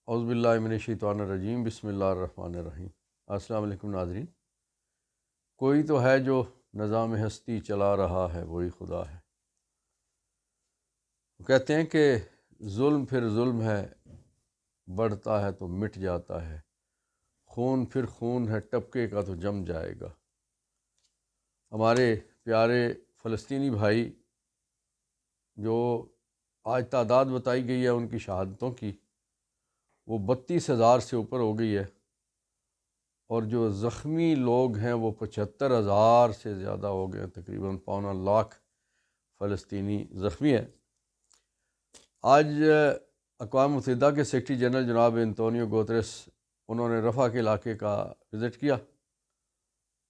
اعوذ باللہ من الشیطان الرجیم، بسم اللہ الرحمن الرحیم۔ السلام علیکم ناظرین۔ کوئی تو ہے جو نظام ہستی چلا رہا ہے، وہی خدا ہے۔ وہ کہتے ہیں کہ ظلم پھر ظلم ہے، بڑھتا ہے تو مٹ جاتا ہے، خون پھر خون ہے، ٹپکے کا تو جم جائے گا۔ ہمارے پیارے فلسطینی بھائی جو آج تعداد بتائی گئی ہے ان کی شہادتوں کی، وہ 32,000 سے اوپر ہو گئی ہے، اور جو زخمی لوگ ہیں وہ 75,000 سے زیادہ ہو گئے ہیں، تقریباً 1.25 لاکھ فلسطینی زخمی ہیں۔ آج اقوام متحدہ کے سیکرٹری جنرل جناب انتونیو گوتریس، انہوں نے رفح کے علاقے کا وزٹ کیا،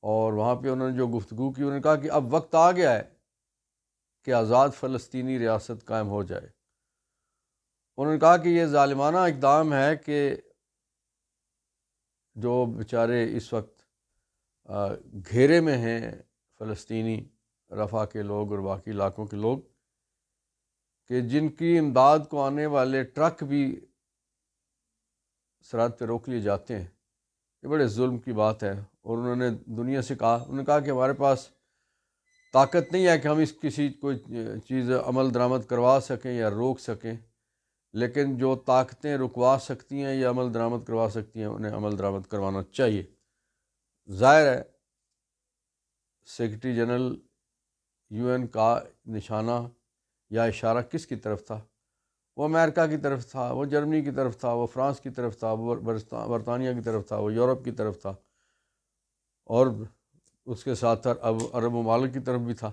اور وہاں پہ انہوں نے جو گفتگو کی، انہوں نے کہا کہ اب وقت آ گیا ہے کہ آزاد فلسطینی ریاست قائم ہو جائے۔ انہوں نے کہا کہ یہ ظالمانہ اقدام ہے کہ جو بیچارے اس وقت گھیرے میں ہیں فلسطینی، رفح کے لوگ اور باقی علاقوں کے لوگ، کہ جن کی امداد کو آنے والے ٹرک بھی سرحد پہ روک لیے جاتے ہیں۔ یہ بڑے ظلم کی بات ہے، اور انہوں نے دنیا سے کہا، انہوں نے کہا کہ ہمارے پاس طاقت نہیں ہے کہ ہم کسی کوئی چیز عمل درآمد کروا سکیں یا روک سکیں، لیکن جو طاقتیں رکوا سکتی ہیں یا عمل درآمد کروا سکتی ہیں، انہیں عمل درآمد کروانا چاہیے۔ ظاہر ہے سیکرٹری جنرل UN کا نشانہ یا اشارہ کس کی طرف تھا؟ وہ امریکہ کی طرف تھا، وہ جرمنی کی طرف تھا، وہ فرانس کی طرف تھا، وہ برطانیہ کی طرف تھا، وہ یورپ کی طرف تھا، اور اس کے ساتھ عرب ممالک کی طرف بھی تھا،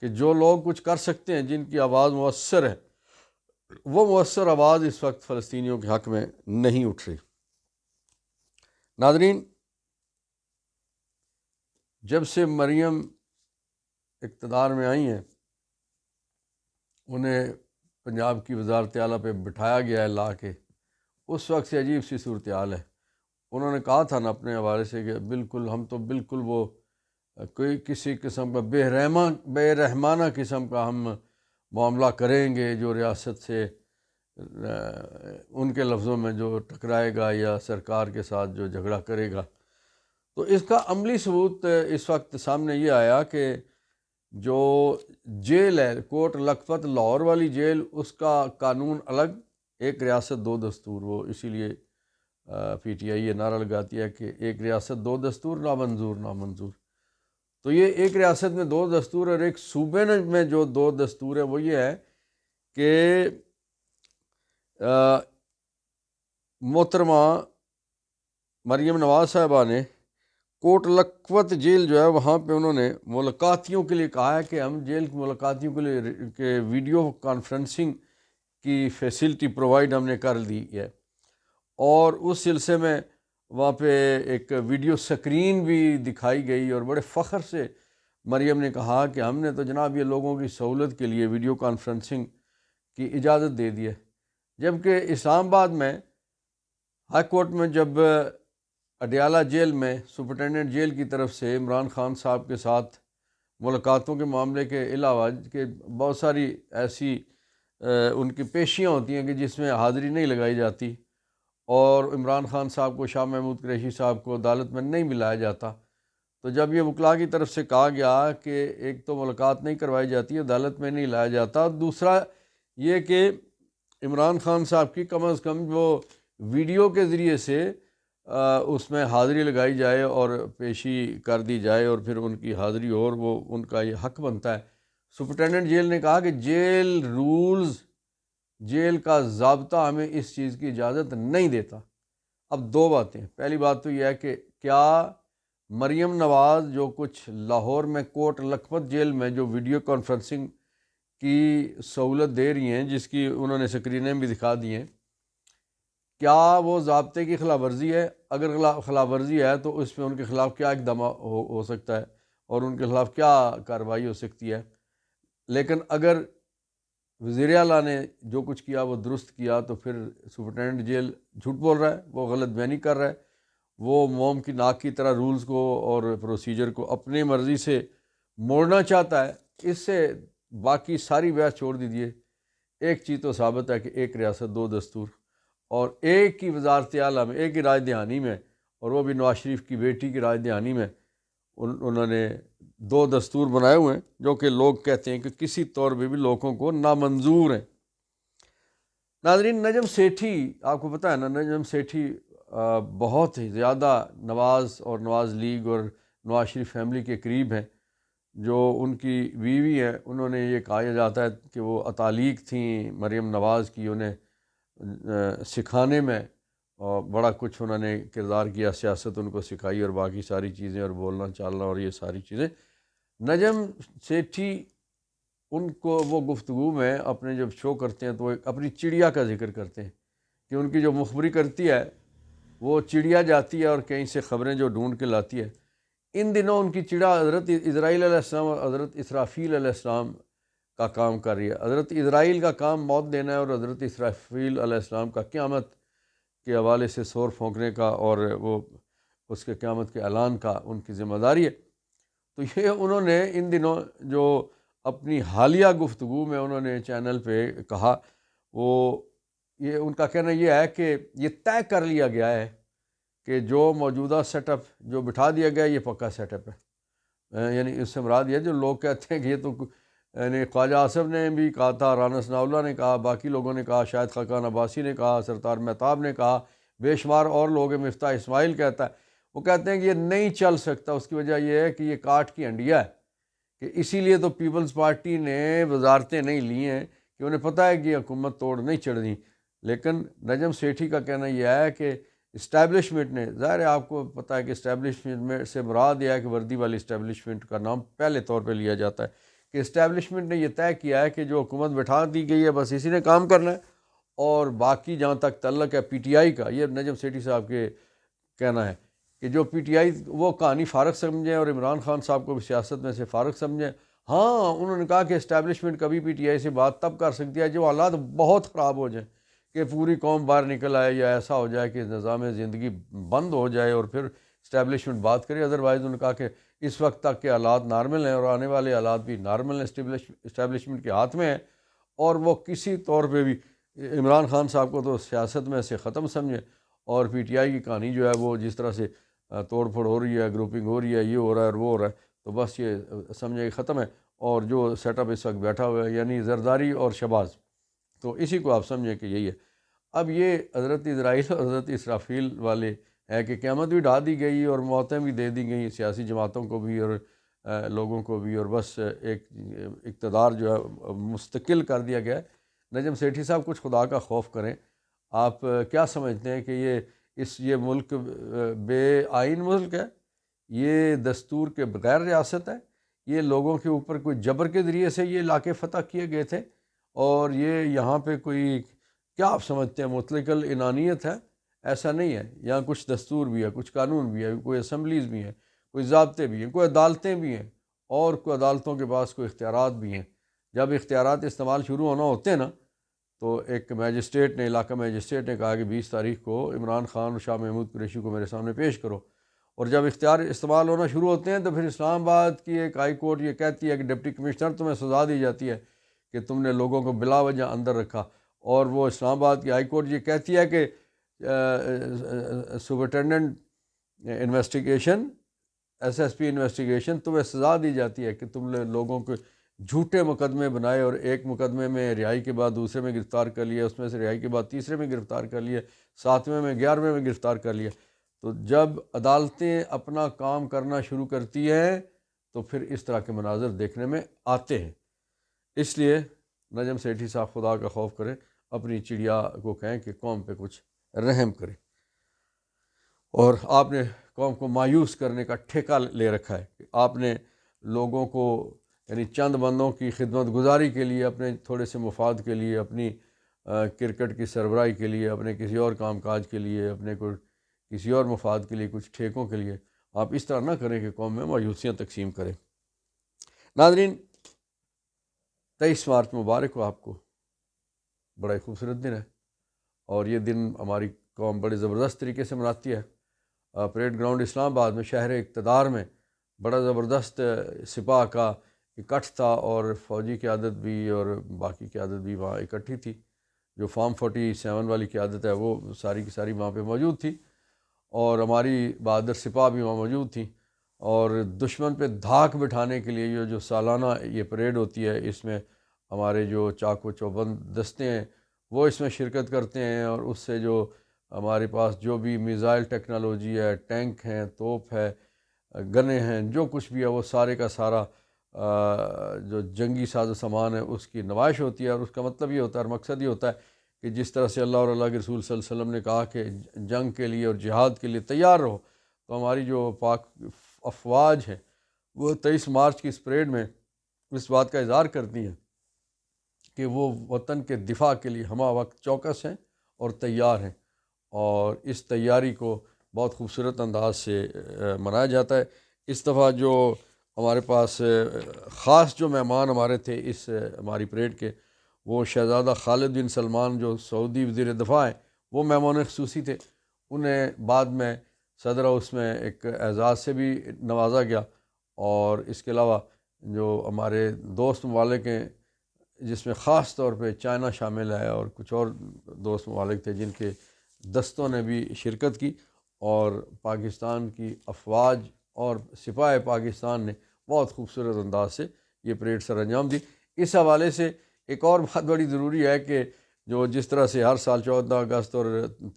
کہ جو لوگ کچھ کر سکتے ہیں، جن کی آواز مؤثر ہے، وہ مؤثر آواز اس وقت فلسطینیوں کے حق میں نہیں اٹھ رہی۔ ناظرین، جب سے مریم اقتدار میں آئی ہیں، انہیں پنجاب کی وزارت اعلیٰ پہ بٹھایا گیا ہے لا کے، اس وقت سے عجیب سی صورتحال ہے۔ انہوں نے کہا تھا نا اپنے حوالے سے کہ بالکل ہم تو بالکل وہ کوئی کسی قسم کا بے رحمانہ قسم کا ہم معاملہ کریں گے، جو ریاست سے ان کے لفظوں میں جو ٹکرائے گا یا سرکار کے ساتھ جو جھگڑا کرے گا۔ تو اس کا عملی ثبوت اس وقت سامنے یہ آیا کہ جو جیل ہے کوٹ لکھپت لاہور والی جیل، اس کا قانون الگ، ایک ریاست دو دستور، وہ اسی لیے PTI یہ نعرہ لگاتی ہے کہ ایک ریاست دو دستور، نامنظور نامنظور۔ تو یہ ایک ریاست میں دو دستور، اور ایک صوبے میں جو دو دستور ہے وہ یہ ہے کہ محترمہ مریم نواز صاحبہ نے کوٹ لکھپت جیل جو ہے وہاں پہ انہوں نے ملاقاتیوں کے لیے کہا ہے کہ ہم جیل کی ملاقاتیوں کے لیے کہ ویڈیو کانفرنسنگ کی فیسلٹی پرووائڈ ہم نے کر دی ہے، اور اس سلسلے میں وہاں پہ ایک ویڈیو سکرین بھی دکھائی گئی، اور بڑے فخر سے مریم نے کہا کہ ہم نے تو جناب یہ لوگوں کی سہولت کے لیے ویڈیو کانفرنسنگ کی اجازت دے دی ہے۔ جبکہ اسلام آباد میں ہائی کورٹ میں جب اڈیالہ جیل میں سپرنٹینڈنٹ جیل کی طرف سے عمران خان صاحب کے ساتھ ملاقاتوں کے معاملے کے علاوہ کہ بہت ساری ایسی ان کی پیشیاں ہوتی ہیں کہ جس میں حاضری نہیں لگائی جاتی، اور عمران خان صاحب کو، شاہ محمود قریشی صاحب کو عدالت میں نہیں بلایا جاتا، تو جب یہ وکلاء کی طرف سے کہا گیا کہ ایک تو ملاقات نہیں کروائی جاتی، عدالت میں نہیں لایا جاتا، دوسرا یہ کہ عمران خان صاحب کی کم از کم جو ویڈیو کے ذریعے سے اس میں حاضری لگائی جائے اور پیشی کر دی جائے، اور پھر ان کی حاضری، اور وہ ان کا یہ حق بنتا ہے۔ سپرنٹینڈنٹ جیل نے کہا کہ جیل رولز، جیل کا ضابطہ ہمیں اس چیز کی اجازت نہیں دیتا۔ اب دو باتیں، پہلی بات تو یہ ہے کہ کیا مریم نواز جو کچھ لاہور میں کوٹ لکھپت جیل میں جو ویڈیو کانفرنسنگ کی سہولت دے رہی ہیں، جس کی انہوں نے سکرینیں بھی دکھا دی ہیں، کیا وہ ضابطے کی خلاف ورزی ہے؟ اگر خلاف ورزی ہے تو اس میں ان کے خلاف کیا اقدام ہو سکتا ہے، اور ان کے خلاف کیا کارروائی ہو سکتی ہے؟ لیکن اگر وزیر اعلیٰ نے جو کچھ کیا وہ درست کیا، تو پھر سپرنٹینڈنٹ جیل جھوٹ بول رہا ہے، وہ غلط بیانی کر رہا ہے، وہ موم کی ناک کی طرح رولز کو اور پروسیجر کو اپنی مرضی سے موڑنا چاہتا ہے۔ اس سے باقی ساری بحث چھوڑ دیجیے، ایک چیز تو ثابت ہے کہ ایک ریاست دو دستور، اور ایک ہی وزارت اعلیٰ میں، ایک ہی راج دہانی میں، اور وہ بھی نواز شریف کی بیٹی کی راج دہانی میں انہوں نے 2 دستور بنائے ہوئے ہیں جو کہ لوگ کہتے ہیں کہ کسی طور پہ بھی لوگوں کو نامنظور ہیں۔ ناظرین، نجم سیٹھی، آپ کو پتہ ہے نا، نجم سیٹھی بہت ہی زیادہ نواز اور نواز لیگ اور نواز شریف فیملی کے قریب ہیں۔ جو ان کی بیوی ہیں، انہوں نے یہ کہا جاتا ہے کہ وہ اطالیق تھیں مریم نواز کی، انہیں سکھانے میں اور بڑا کچھ انہوں نے کردار کیا، سیاست ان کو سکھائی اور باقی ساری چیزیں، اور بولنا چالنا اور یہ ساری چیزیں۔ نجم سیٹھی، ان کو وہ گفتگو میں اپنے جب شو کرتے ہیں تو وہ اپنی چڑیا کا ذکر کرتے ہیں کہ ان کی جو مخبری کرتی ہے وہ چڑیا جاتی ہے اور کہیں سے خبریں جو ڈھونڈ کے لاتی ہے۔ ان دنوں ان کی چڑیا حضرت اسرائیل علیہ السلام اور حضرت اسرافیل علیہ السلام کا کام کر رہی ہے۔ حضرت اسرائیل کا کام موت دینا ہے اور حضرت اسرافیل علیہ السلام کا قیامت کے حوالے سے سور پھونکنے کا اور وہ اس کے قیامت کے اعلان کا ان کی ذمہ داری ہے۔ تو یہ انہوں نے ان دنوں جو اپنی حالیہ گفتگو میں انہوں نے چینل پہ کہا، وہ یہ ان کا کہنا یہ ہے کہ یہ طے کر لیا گیا ہے کہ جو موجودہ سیٹ اپ جو بٹھا دیا گیا یہ پکا سیٹ اپ ہے۔ یعنی اس سے مراد یہ جو لوگ کہتے ہیں کہ یہ تو یعنی خواجہ آصف نے بھی کہا تھا، رانا ثناء اللہ نے کہا، باقی لوگوں نے کہا، شاہد خاقان عباسی نے کہا، سرطار مہتاب نے کہا، بے شمار اور لوگ، مفتاح اسماعیل کہتا ہے، وہ کہتے ہیں کہ یہ نہیں چل سکتا۔ اس کی وجہ یہ ہے کہ یہ کاٹ کی ہنڈیا ہے، کہ اسی لیے تو پیپلز پارٹی نے وزارتیں نہیں لی ہیں کہ انہیں پتہ ہے کہ یہ حکومت توڑ نہیں چڑھنی۔ لیکن نجم سیٹھی کا کہنا یہ ہے کہ اسٹیبلشمنٹ نے، ظاہر ہے آپ کو پتہ ہے کہ اسٹیبلشمنٹ سے مراد یہ ہے کہ وردی والی اسٹیبلشمنٹ کا نام پہلے طور پہ لیا جاتا ہے، کہ اسٹیبلشمنٹ نے یہ طے کیا ہے کہ جو حکومت بٹھا دی گئی ہے بس اسی نے کام کرنا ہے، اور باقی جہاں تک تعلق ہے پی ٹی آئی کا، یہ نجم سیٹھی صاحب کے کہنا ہے کہ جو پی ٹی آئی وہ کہانی فارغ سمجھیں اور عمران خان صاحب کو بھی سیاست میں سے فارغ سمجھیں۔ ہاں، انہوں نے کہا کہ اسٹیبلشمنٹ کبھی پی ٹی آئی سے بات تب کر سکتی ہے جو حالات بہت خراب ہو جائیں، کہ پوری قوم باہر نکل آئے یا ایسا ہو جائے کہ نظام زندگی بند ہو جائے اور پھر اسٹیبلشمنٹ بات کرے۔ ادروائز انہوں نے کہا کہ اس وقت تک کے حالات نارمل ہیں اور آنے والے حالات بھی نارمل ہیں، اسٹیبلشمنٹ کے ہاتھ میں ہیں، اور وہ کسی طور پہ بھی عمران خان صاحب کو تو سیاست میں سے ختم سمجھیں، اور پی ٹی آئی کی کہانی جو ہے وہ جس طرح سے توڑ پھوڑ ہو رہی ہے، گروپنگ ہو رہی ہے، یہ ہو رہا ہے اور وہ ہو رہا ہے، تو بس یہ سمجھے کہ ختم ہے۔ اور جو سیٹ اپ اس وقت بیٹھا ہوا ہے یعنی زرداری اور شہباز، تو اسی کو آپ سمجھیں کہ یہی ہے۔ اب یہ حضرت اسرائیل اور حضرت اسرافیل والے ہے کہ قیامت بھی ڈھا دی گئی اور موتیں بھی دے دی گئیں سیاسی جماعتوں کو بھی اور لوگوں کو بھی، اور بس ایک اقتدار جو ہے مستقل کر دیا گیا ہے۔ نجم سیٹھی صاحب کچھ خدا کا خوف کریں۔ آپ کیا سمجھتے ہیں کہ یہ ملک بے آئین ملک ہے؟ یہ دستور کے بغیر ریاست ہے؟ یہ لوگوں کے اوپر کوئی جبر کے ذریعے سے یہ علاقے فتح کیے گئے تھے؟ اور یہ یہاں پہ کوئی، کیا آپ سمجھتے ہیں، مطلق العنانیت ہے؟ ایسا نہیں ہے، یہاں کچھ دستور بھی ہے، کچھ قانون بھی ہے، کوئی اسمبلیز بھی ہیں، کوئی ضابطے بھی ہیں، کوئی عدالتیں بھی ہیں، اور کوئی عدالتوں کے پاس کوئی اختیارات بھی ہیں۔ جب اختیارات استعمال شروع ہونا ہوتے ہیں نا، تو ایک میجسٹریٹ نے، علاقہ میجسٹریٹ نے کہا کہ 20 تاریخ کو عمران خان اور شاہ محمود قریشی کو میرے سامنے پیش کرو، اور جب اختیار استعمال ہونا شروع ہوتے ہیں تو پھر اسلام آباد کی ایک ہائی کورٹ یہ کہتی ہے کہ ڈپٹی کمشنر تمہیں سزا دی جاتی ہے کہ تم نے لوگوں کو بلا وجہ اندر رکھا، اور وہ اسلام آباد کی ہائی کورٹ یہ کہتی ہے کہ superintendent investigation, S S P investigation, تمہیں سزا دی جاتی ہے کہ تم نے لوگوں کو جھوٹے مقدمے بنائے اور ایک مقدمے میں رہائی کے بعد دوسرے میں گرفتار کر لیا، اس میں سے رہائی کے بعد تیسرے میں گرفتار کر لیا، 7ویں میں 11ویں میں گرفتار کر لیا۔ تو جب عدالتیں اپنا کام کرنا شروع کرتی ہیں تو پھر اس طرح کے مناظر دیکھنے میں آتے ہیں۔ اس لیے نجم سیٹھی صاحب خدا کا خوف کریں، اپنی چڑیا کو کہیں کہ قوم پہ کچھ رحم کرے۔ اور آپ نے قوم کو مایوس کرنے کا ٹھیکہ لے رکھا ہے کہ آپ نے لوگوں کو یعنی چند بندوں کی خدمت گزاری کے لیے، اپنے تھوڑے سے مفاد کے لیے، اپنی کرکٹ کی سربراہی کے لیے، اپنے کسی اور کام کاج کے لیے، اپنے کوئی کسی اور مفاد کے لیے، کچھ ٹھیکوں کے لیے آپ اس طرح نہ کریں کہ قوم میں مایوسیاں تقسیم کریں۔ ناظرین، 23 مارچ مبارک ہو آپ کو، بڑا ہی خوبصورت دن ہے، اور یہ دن ہماری قوم بڑے زبردست طریقے سے مناتی ہے۔ پریڈ گراؤنڈ اسلام آباد میں، شہر اقتدار میں، بڑا زبردست سپاہ کا اکٹھ تھا، اور فوجی قیادت بھی اور باقی قیادت بھی وہاں اکٹھی تھی۔ جو فارم 47 والی قیادت ہے وہ ساری کی ساری وہاں پہ موجود تھی، اور ہماری بہادر سپاہ بھی وہاں موجود تھیں، اور دشمن پہ دھاک بٹھانے کے لیے یہ جو سالانہ یہ پریڈ ہوتی ہے، اس میں ہمارے جو چاق و چوبند دستے ہیں وہ اس میں شرکت کرتے ہیں، اور اس سے جو ہمارے پاس جو بھی میزائل ٹیکنالوجی ہے، ٹینک ہیں، توپ ہے، گنیں ہیں، جو کچھ بھی ہے وہ سارے کا سارا جو جنگی ساز و سامان ہے اس کی نمائش ہوتی ہے، اور اس کا مطلب یہ ہوتا ہے اور مقصد یہ ہوتا ہے کہ جس طرح سے اللہ اور اللہ کے رسول صلی اللہ علیہ وسلم نے کہا کہ جنگ کے لیے اور جہاد کے لیے تیار رہو، تو ہماری جو پاک افواج ہے وہ 23 مارچ کی اس پریڈ میں اس بات کا اظہار کرتی ہیں کہ وہ وطن کے دفاع کے لیے ہمہ وقت چوکس ہیں اور تیار ہیں، اور اس تیاری کو بہت خوبصورت انداز سے منایا جاتا ہے۔ اس دفعہ جو ہمارے پاس خاص جو مہمان ہمارے تھے اس ہماری پریڈ کے، وہ شہزادہ خالد بن سلمان جو سعودی وزیر دفاع ہیں، وہ مہمان خصوصی تھے۔ انہیں بعد میں صدر ہاؤس میں ایک اعزاز سے بھی نوازا گیا، اور اس کے علاوہ جو ہمارے دوست ممالک ہیں جس میں خاص طور پہ چائنا شامل ہے اور کچھ اور دوست ممالک تھے جن کے دستوں نے بھی شرکت کی، اور پاکستان کی افواج اور سپاہ پاکستان نے بہت خوبصورت انداز سے یہ پریڈ سر انجام دی۔ اس حوالے سے ایک اور بات بڑی ضروری ہے کہ جو جس طرح سے ہر سال 14 اگست اور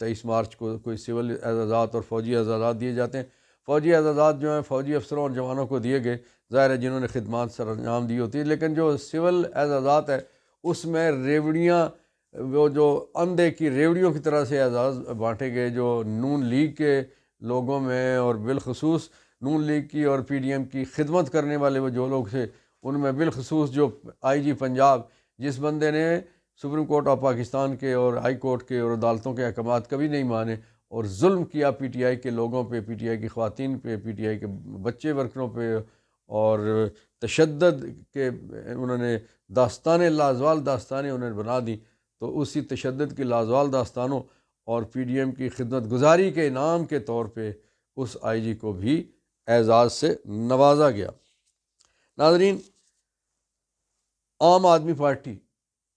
23 مارچ کو کوئی سول اعزازات اور فوجی اعزازات دیے جاتے ہیں، فوجی اعزازات جو ہیں فوجی افسروں اور جوانوں کو دیے گئے، ظاہر ہے جنہوں نے خدمات سر انجام دی ہوتی ہے، لیکن جو سول اعزازات ہے اس میں ریوڑیاں، وہ جو اندھے کی ریوڑیوں کی طرح سے اعزاز بانٹے گئے، جو نون لیگ کے لوگوں میں اور بالخصوص نون لیگ کی اور پی ڈی ایم کی خدمت کرنے والے وہ جو لوگ تھے، ان میں بالخصوص جو آئی جی پنجاب، جس بندے نے سپریم کورٹ آف پاکستان کے اور ہائی کورٹ کے اور عدالتوں کے احکامات کبھی نہیں مانے اور ظلم کیا پی ٹی آئی کے لوگوں پہ، پی ٹی آئی کی خواتین پہ، پی ٹی آئی کے بچے ورکروں پہ، اور تشدد کے انہوں نے داستانیں، لازوال داستانیں انہوں نے بنا دیں، تو اسی تشدد کی لازوال داستانوں اور پی ڈی ایم کی خدمت گزاری کے انعام کے طور پہ اس آئی جی کو بھی اعزاز سے نوازا گیا۔ ناظرین، عام آدمی پارٹی،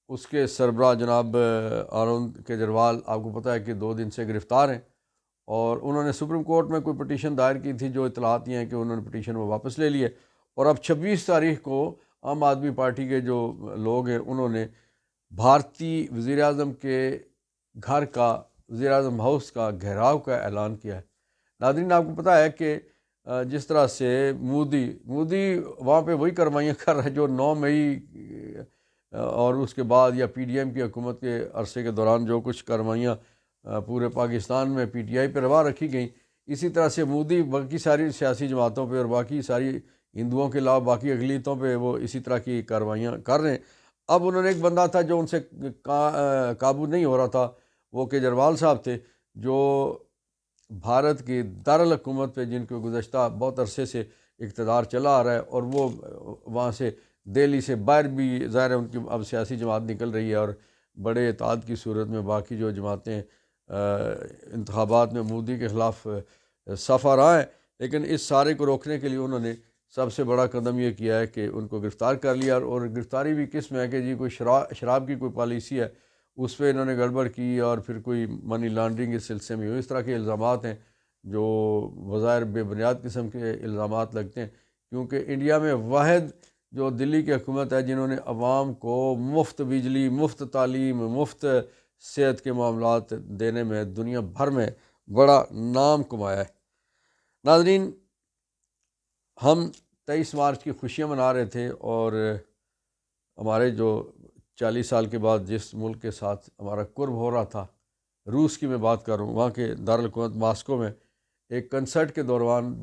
اس کے سربراہ جناب ارون کیجریوال آپ کو پتہ ہے کہ 2 دن سے گرفتار ہیں، اور انہوں نے سپریم کورٹ میں کوئی پٹیشن دائر کی تھی، جو اطلاعات یہ ہیں کہ انہوں نے پٹیشن وہ واپس لے لیے، اور اب 26 تاریخ کو عام آدمی پارٹی کے جو لوگ ہیں انہوں نے بھارتی وزیر اعظم کے گھر کا، وزیر اعظم ہاؤس کا گھیراؤ کا اعلان کیا ہے۔ ناظرین، آپ کو پتہ ہے کہ جس طرح سے مودی وہاں پہ وہی کارروائیاں کر رہا ہے جو 9 مئی اور اس کے بعد یا پی ڈی ایم کی حکومت کے عرصے کے دوران جو کچھ کارروائیاں پورے پاکستان میں پی ٹی آئی پہ روا رکھی گئیں، اسی طرح سے مودی باقی ساری سیاسی جماعتوں پہ اور باقی ساری ہندوؤں کے علاوہ باقی اقلیتوں پہ وہ اسی طرح کی کارروائیاں کر رہے ہیں۔ اب انہوں نے ایک بندہ تھا جو ان سے قابو نہیں ہو رہا تھا، وہ کیجریوال صاحب تھے، جو بھارت کی دارالحکومت پہ جن کو گزشتہ بہت عرصے سے اقتدار چلا آ رہا ہے، اور وہ وہاں سے دہلی سے باہر بھی ظاہر ہے ان کی اب سیاسی جماعت نکل رہی ہے، اور بڑے اتحاد کی صورت میں باقی جو جماعتیں انتخابات میں مودی کے خلاف صف آراں ہیں، لیکن اس سارے کو روکنے کے لیے انہوں نے سب سے بڑا قدم یہ کیا ہے کہ ان کو گرفتار کر لیا، اور گرفتاری بھی کس میں ہے کہ جی کوئی شراب کی کوئی پالیسی ہے اس پہ انہوں نے گڑبڑ کی، اور پھر کوئی منی لانڈرنگ کے سلسلے میں اس طرح کے الزامات ہیں جو بظاہر بے بنیاد قسم کے الزامات لگتے ہیں، کیونکہ انڈیا میں واحد جو دلی کی حکومت ہے جنہوں نے عوام کو مفت بجلی، مفت تعلیم، مفت صحت کے معاملات دینے میں دنیا بھر میں بڑا نام کمایا ہے۔ ناظرین، ہم 23 مارچ کی خوشیاں منا رہے تھے، اور ہمارے جو 40 سال کے بعد جس ملک کے ساتھ ہمارا قرب ہو رہا تھا، روس کی میں بات کر رہا ہوں، وہاں کے دارالحکومت ماسکو میں ایک کنسرٹ کے دوران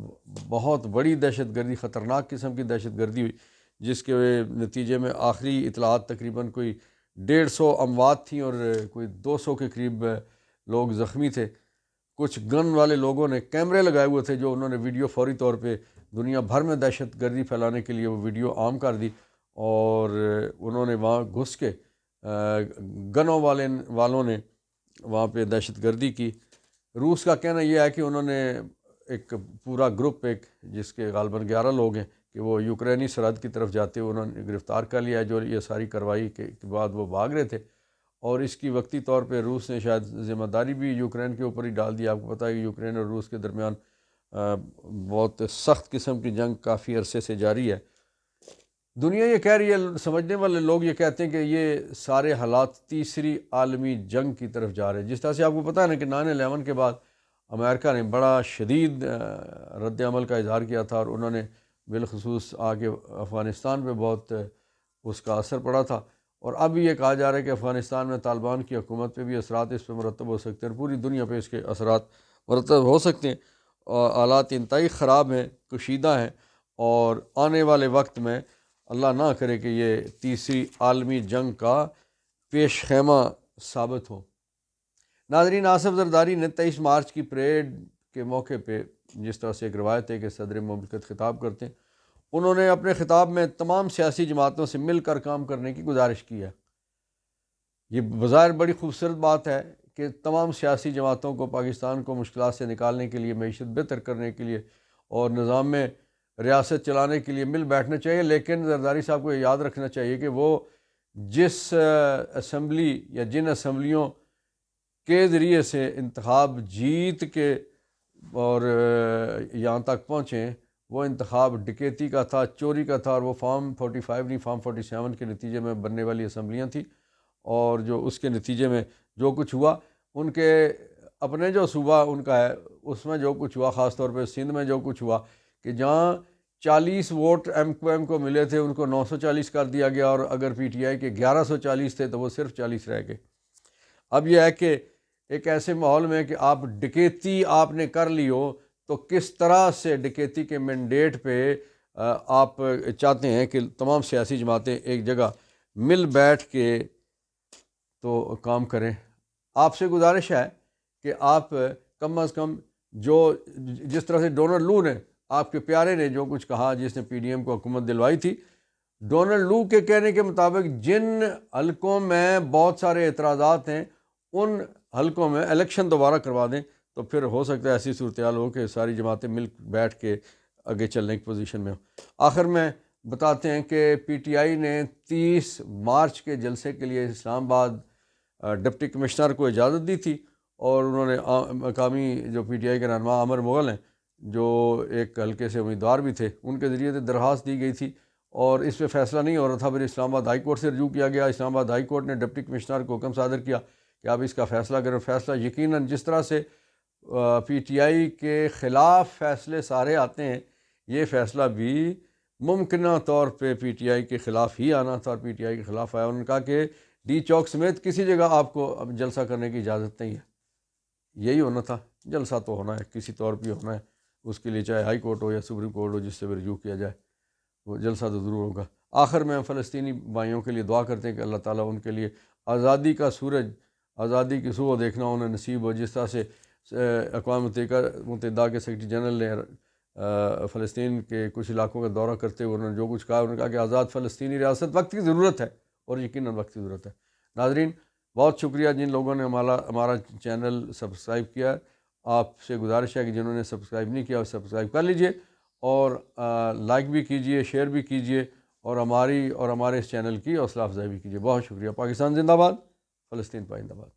بہت بڑی دہشت گردی، خطرناک قسم کی دہشت گردی ہوئی، جس کے نتیجے میں آخری اطلاعات تقریباً کوئی 150 اموات تھیں اور کوئی 200 کے قریب لوگ زخمی تھے۔ کچھ گن والے لوگوں نے کیمرے لگائے ہوئے تھے، جو انہوں نے ویڈیو فوری طور پہ دنیا بھر میں دہشت گردی پھیلانے کے لیے وہ ویڈیو عام کر دی، اور انہوں نے وہاں گھس کے گنوں والوں نے وہاں پہ دہشت گردی کی۔ روس کا کہنا یہ ہے کہ انہوں نے ایک پورا گروپ، ایک جس کے غالباً 11 لوگ ہیں، کہ وہ یوکرینی سرحد کی طرف جاتے ہوئے انہوں نے گرفتار کر لیا ہے، جو یہ ساری کارروائی کے بعد وہ بھاگ رہے تھے، اور اس کی وقتی طور پہ روس نے شاید ذمہ داری بھی یوکرین کے اوپر ہی ڈال دی. آپ کو پتہ ہے کہ یوکرین اور روس کے درمیان بہت سخت قسم کی جنگ کافی عرصے سے جاری ہے. دنیا یہ کہہ رہی ہے، سمجھنے والے لوگ یہ کہتے ہیں کہ یہ سارے حالات تیسری عالمی جنگ کی طرف جا رہے ہیں. جس طرح سے آپ کو پتہ ہے نا کہ 9/11 کے بعد امریکہ نے بڑا شدید رد عمل کا اظہار کیا تھا، اور انہوں نے بالخصوص آگے افغانستان پہ بہت اس کا اثر پڑا تھا. اور اب یہ کہا جا رہا ہے کہ افغانستان میں طالبان کی حکومت پہ بھی اثرات اس پہ مرتب ہو سکتے ہیں، اور پوری دنیا پہ اس کے اثرات مرتب ہو سکتے ہیں. اور حالات انتہائی خراب ہیں، کشیدہ ہیں، اور آنے والے وقت میں اللہ نہ کرے کہ یہ تیسری عالمی جنگ کا پیش خیمہ ثابت ہو. ناظرین، آصف زرداری نے 23 مارچ کی پریڈ کے موقع پہ، جس طرح سے ایک روایت ہے کہ صدر مملکت خطاب کرتے ہیں، انہوں نے اپنے خطاب میں تمام سیاسی جماعتوں سے مل کر کام کرنے کی گزارش کی ہے. یہ بظاہر بڑی خوبصورت بات ہے کہ تمام سیاسی جماعتوں کو پاکستان کو مشکلات سے نکالنے کے لیے، معیشت بہتر کرنے کے لیے اور نظام میں ریاست چلانے کے لیے مل بیٹھنا چاہیے. لیکن زرداری صاحب کو یہ یاد رکھنا چاہیے کہ وہ جس اسمبلی یا جن اسمبلیوں کے ذریعے سے انتخاب جیت کے اور یہاں تک پہنچیں، وہ انتخاب ڈکیتی کا تھا، چوری کا تھا، اور وہ فارم 45 نہیں، فارم 47 کے نتیجے میں بننے والی اسمبلیاں تھیں. اور جو اس کے نتیجے میں جو کچھ ہوا، ان کے اپنے جو صوبہ ان کا ہے اس میں جو کچھ ہوا، خاص طور پہ سندھ میں جو کچھ ہوا کہ جہاں 40 ووٹ ایم کیو ایم کو ملے تھے، ان کو 940 کر دیا گیا، اور اگر پی ٹی آئی کے 1140 تھے تو وہ صرف 40 رہ گئے. اب یہ ہے کہ ایک ایسے ماحول میں کہ آپ ڈکیتی آپ نے کر لی ہو، تو کس طرح سے ڈکیتی کے مینڈیٹ پہ آپ چاہتے ہیں کہ تمام سیاسی جماعتیں ایک جگہ مل بیٹھ کے تو کام کریں. آپ سے گزارش ہے کہ آپ کم از کم جس طرح سے ڈونلڈ لو نے، آپ کے پیارے نے جو کچھ کہا، جس نے پی ڈی ایم کو حکومت دلوائی تھی، ڈونلڈ لو کے کہنے کے مطابق جن حلقوں میں بہت سارے اعتراضات ہیں ان حلقوں میں الیکشن دوبارہ کروا دیں، تو پھر ہو سکتا ہے ایسی صورتحال ہو کہ ساری جماعتیں مل بیٹھ کے آگے چلنے کی پوزیشن میں ہوں. آخر میں بتاتے ہیں کہ پی ٹی آئی نے 30 مارچ کے جلسے کے لیے اسلام آباد ڈپٹی کمشنر کو اجازت دی تھی، اور انہوں نے مقامی جو پی ٹی آئی کے رہنما عمر مغل ہیں، جو ایک حلقے سے امیدوار بھی تھے، ان کے ذریعے سے درخواست دی گئی تھی، اور اس پہ فیصلہ نہیں ہو رہا تھا. پھر اسلام آباد ہائی کورٹ سے رجوع کیا گیا. اسلام آباد ہائی کورٹ نے ڈپٹی کمشنر کو حکم صادر کیا کہ آپ اس کا فیصلہ کریں. فیصلہ یقیناً جس طرح سے پی ٹی آئی کے خلاف فیصلے سارے آتے ہیں، یہ فیصلہ بھی ممکنہ طور پہ پی ٹی آئی کے خلاف ہی آنا تھا، اور پی ٹی آئی کے خلاف آیا. انہوں نے کہا کہ ڈی چوک سمیت کسی جگہ آپ کو اب جلسہ کرنے کی اجازت نہیں ہے. یہی ہونا تھا، جلسہ تو ہونا ہے، کسی طور پہ ہونا ہے. اس کے لیے چاہے ہائی کورٹ ہو یا سپریم کورٹ ہو، جس سے بھی رجوع کیا جائے، وہ جلسہ تو ضرور ہوگا. آخر میں ہم فلسطینی بھائیوں کے لیے دعا کرتے ہیں کہ اللہ تعالیٰ ان کے لیے آزادی کا سورج، آزادی کی صبح دیکھنا انہیں نصیب ہو. جس طرح سے اقوام متحدہ کے سیکرٹری جنرل نے فلسطین کے کچھ علاقوں کا دورہ کرتے ہوئے انہوں نے جو کچھ کہا، انہوں نے کہا کہ آزاد فلسطینی ریاست وقت کی ضرورت ہے، اور یقیناً وقت کی ضرورت ہے. ناظرین، بہت شکریہ جن لوگوں نے ہمارا چینل سبسکرائب کیا ہے. آپ سے گزارش ہے کہ جنہوں نے سبسکرائب نہیں کیا وہ سبسکرائب کر لیجئے، اور لائک بھی کیجئے، شیئر بھی کیجئے، اور ہمارے اس چینل کی حوصلہ افزائی بھی کیجئے. بہت شکریہ. پاکستان زندہ باد، فلسطین پائندہ باد.